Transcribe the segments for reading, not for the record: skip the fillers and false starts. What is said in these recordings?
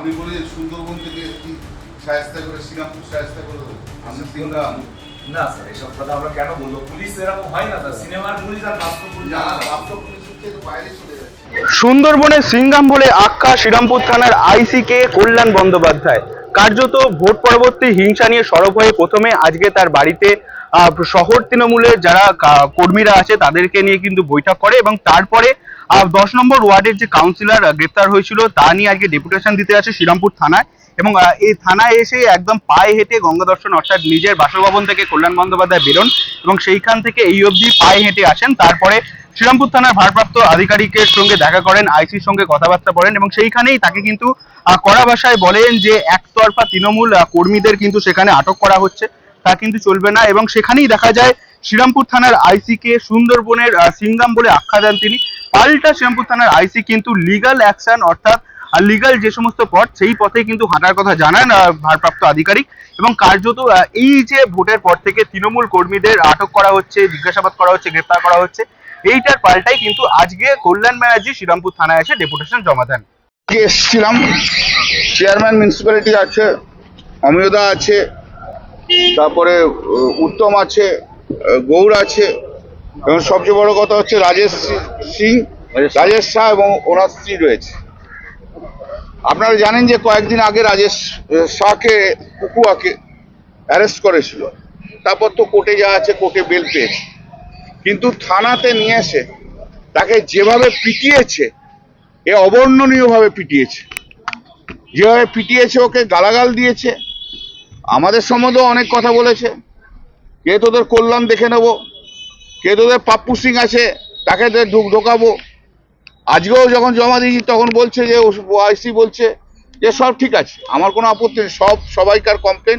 আমি বলি যে সুন্দরবন থেকে কি শায়েস্তা করে শ্রীরামপুর শায়েস্তা করে দেবো আমি সিংরাম না স্যার, এসব কথা আমরা কেন বলবো? পুলিশ এরকম হয় না স্যার, সিনেমার পুলিশ আর বাস্তব পুলিশ না আলাদা। বাস্তব পুলিশের থেকে বাইরে চলে যাচ্ছে। সুন্দরবনের সিংগাম বলে আখ্যা শ্রীরামপুর থানার আইসিকে কল্যাণ বন্দ্যোপাধ্যায় কার্যত ভোট পরবর্তী হিংসা নিয়ে সরব হয়ে প্রথমে আজকে তার বাড়িতে শহর তৃণমূলের যারা কর্মীরা আছে তাদেরকে নিয়ে কিন্তু বৈঠক করে এবং তারপরে 10 নম্বর ওয়ার্ডের যে কাউন্সিলর গ্রেপ্তার হয়েছিল তা নিয়ে আজকে ডেপুটেশন দিতে আসে শ্রীরামপুর থানায় এবং এই থানায় এসে একদম পায়ে হেঁটে গঙ্গা দর্শন অর্থাৎ নিজের বাসভবন থেকে কল্যাণ বন্দ্যোপাধ্যায় বেরোন এবং সেইখান থেকে এই অবধি পায়ে হেঁটে আসেন। তারপরে শ্রীরামপুর থানার ভারপ্রাপ্ত আধিকারিকের সঙ্গে দেখা করেন, আইসির সঙ্গে কথাবার্তা বলেন এবং সেইখানেই তাকে কিন্তু কড়া ভাষায় বলেন যে একতরফা তৃণমূল কর্মীদের কিন্তু সেখানে আটক করা হচ্ছে, তা কিন্তু চলবে না এবং সেখানেই দেখা যায় শ্রীরামপুর থানার আইসিকে সুন্দরবনের সিংগাম বলে আখ্যা দেন তিনি। পাল্টা শ্রীরামপুর থানার আইসি কিন্তু লিগাল অ্যাকশন অর্থাৎ লিগাল যে সমস্ত পথ সেই পথে কিন্তু হাঁটার কথা জানান ভারপ্রাপ্ত আধিকারিক এবং কার্যত এই যে ভোটের পর থেকে তৃণমূল কর্মীদের আটক করা হচ্ছে, জিজ্ঞাসাবাদ করা হচ্ছে, গ্রেপ্তার করা হচ্ছে, এইটার পাল্টাই কিন্তু আজকে কল্যাণ ব্যানার্জি শ্রীরামপুর থানায় এসে ডেপুটেশন জমা দেন। এসেছিলাম, চেয়ারম্যান মিউনিসিপ্যালিটি আছে, অমিয়দা আছে, তারপরে উত্তম আছে, গৌর আছে এবং সবচেয়ে বড় কথা হচ্ছে রাজেশ শাহ এবং ওনার স্ত্রী রয়েছে। আপনারা জানেন যে কয়েকদিন আগে রাজেশ শাহকে কুকুয়াকে অ্যারেস্ট করেছিল, তারপর তো কোর্টে যাওয়া আছে, কোর্টে বেল পেয়েছে, কিন্তু থানাতে নিয়ে এসে তাকে যেভাবে পিটিয়েছে, এ অবর্ণনীয়ভাবে পিটিয়েছে। যেভাবে পিটিয়েছে, ওকে গালাগাল দিয়েছে, আমাদের সম্বন্ধেও অনেক কথা বলেছে, কে তোদের কল্যাণ দেখে নেব, কে তোদের পাপ্পু সিং আছে তাকে ঢোকাবো। আজকেও যখন জমা দিয়েছি তখন বলছে যে আইসি বলছে যে সব ঠিক আছে, আমার কোনো আপত্তি নেই, সবাইকার কমপ্লেন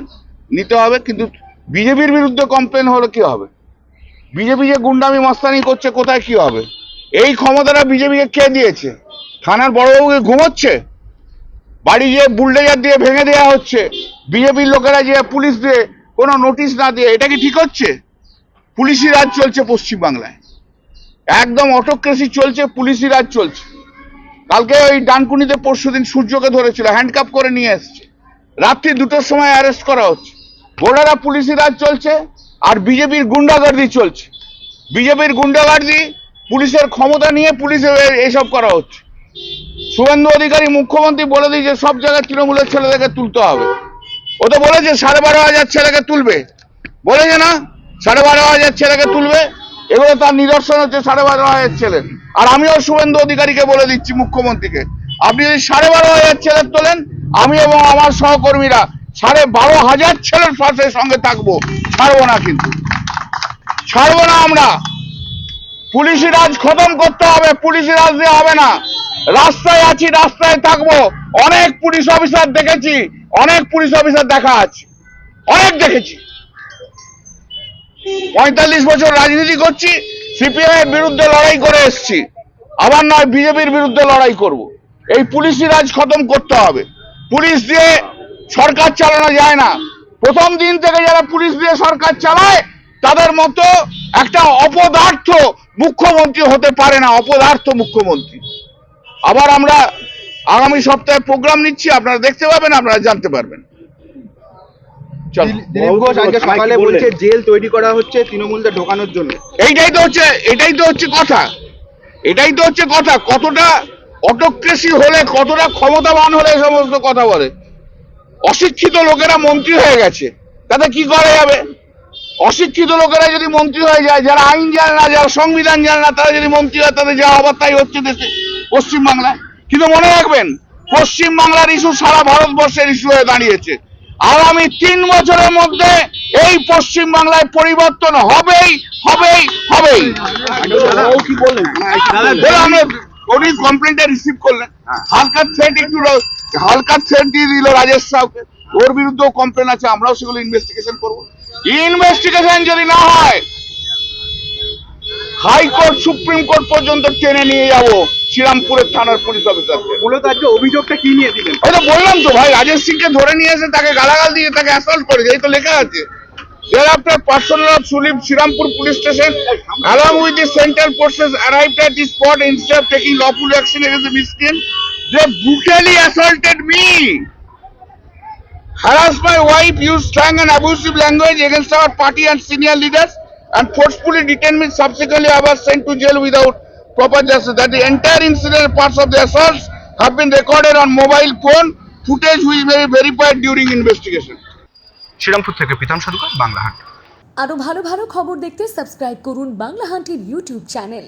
নিতে হবে, কিন্তু বিজেপির বিরুদ্ধে কমপ্লেন হলে কি হবে? বিজেপি যে গুন্ডামি মাস্তানি করছে কোথায় কি হবে? এই ক্ষমতাটা বিজেপিকে কে দিয়েছে? থানার বড়বাবুকে ঘুমোচ্ছে, বাড়ি যে বুলডোজার দিয়ে ভেঙে দেওয়া হচ্ছে, বিজেপির লোকেরা যে পুলিশ দিয়ে কোনো নোটিশ না দিয়ে, এটা কি ঠিক হচ্ছে? পুলিশি রাজ চলছে পশ্চিমবাংলায়, একদম অটোক্রেসি চলছে, পুলিশি রাজ চলছে। কালকে ওই ডানকুনিতে পরশুদিন সূর্যকে ধরেছিল, হ্যান্ডকাপ করে নিয়ে এসছে, রাত্রি 2টোর সময় অ্যারেস্ট করা হচ্ছে। বোর্ডারা পুলিশি রাজ চলছে আর বিজেপির গুন্ডাগার্দি চলছে। বিজেপির গুন্ডাগার্দি, পুলিশের ক্ষমতা নিয়ে পুলিশের এইসব করা হচ্ছে। শুভেন্দু অধিকারী মুখ্যমন্ত্রী বলে দিয়েছে সব জায়গায় তৃণমূলের ছেলেদেরকে তুলতে হবে। ও তো বলেছে 12,500 ছেলেকে তুলবে, বলেছে না 12,500 ছেলেকে তুলবে। এগুলো তার নিদর্শন হচ্ছে 12,500 ছেলে। আর আমিও শুভেন্দু অধিকারীকে বলে দিচ্ছি, মুখ্যমন্ত্রীকে, আপনি যদি 12,500 ছেলে তোলেন, আমি এবং আমার সহকর্মীরা 12,500 ছেলের পাশে সঙ্গে থাকবো, ছাড়বো না, কিন্তু ছাড়বো না আমরা। পুলিশি রাজ খতম করতে হবে, পুলিশি রাজ দিয়ে হবে না। রাস্তায় আছি, রাস্তায় থাকবো। অনেক পুলিশ অফিসার দেখেছি, অনেক পুলিশ অফিসার দেখা আছে, অনেক দেখেছি। 45 বছর রাজনীতি করছি, সিপিএম এর বিরুদ্ধে লড়াই করে এসছি, আবার নয় বিজেপির বিরুদ্ধে লড়াই করব। এই পুলিশি রাজ খতম করতে হবে। পুলিশ দিয়ে সরকার চালানো যায় না। প্রথম দিন থেকে যারা পুলিশ দিয়ে সরকার চালায় তাদের মতো একটা অপদার্থ মুখ্যমন্ত্রী হতে পারে না, অপদার্থ মুখ্যমন্ত্রী। আবার আমরা আগামী সপ্তাহে প্রোগ্রাম নিচ্ছি, আপনারা দেখতে পাবেন, আপনারা জানতে পারবেন। দিলীপ ঘোষ আজকে সকালে বলছে জেল তৈরি করা হচ্ছে তৃণমূলদের ঢোকানোর জন্য। এটাই তো হচ্ছে কথা। কতটা অটোক্রেসি হলে, কতটা ক্ষমতাবান হলে এই সমস্ত কথা বলে। অশিক্ষিত লোকেরা মন্ত্রী হয়ে গেছে, তাতে কি করা যাবে? অশিক্ষিত লোকেরা যদি মন্ত্রী হয়ে যায়, যারা আইন জানে না, যারা সংবিধান জানে না, তারা যদি মন্ত্রী হয়, তাদের যা হবার তাই হচ্ছে দেশে, পশ্চিমবাংলায়। কিন্তু মনে রাখবেন, পশ্চিমবাংলার ইস্যু সারা ভারতবর্ষের ইস্যু হয়ে দাঁড়িয়েছে। আগামী 3 বছরের মধ্যে এই পশ্চিমবাংলায় পরিবর্তন হবেই। কি বললেন? উনি কমপ্লেনটা রিসিভ করলেন, হালকা থ্রেট দিয়ে দিল রাজেশ সাহকে। ওর বিরুদ্ধেও কমপ্লেন আছে, আমরাও সেগুলো ইনভেস্টিগেশন করবো। ইনভেস্টিগেশন যদি না হয়, হাইকোর্ট সুপ্রিম কোর্ট পর্যন্ত টেনে নিয়ে যাবো শ্রীরামপুরের থানার পুলিশ অফিসারকে। মূলত আজকে অভিযোগটা কি নিয়ে দিলেন? ওই তো বললাম তো ভাই, রাজেশ সিংকে ধরে নিয়ে এসে তাকে গালাগাল দিয়ে তাকে অ্যাসল্ট করেছে, এই তো লেখা আছে। Thereafter, personnel of Shrirampur police station, along with the central forces, arrived at the spot instead of taking lawful action against the miscreant. They brutally assaulted me, harassed my wife, used strong and abusive language against our party and senior leaders, and forcefully detained me. Subsequently, I was sent to jail without proper justice. That the entire incident, parts of the assaults, have been recorded on mobile phone footage, which may be verified during investigation. Serampore থেকে প্রীতম সরকার, বাংলা হাট। আরও ভালো ভালো খবর দেখতে subscribe করুন Bangla হান্টির YouTube channel.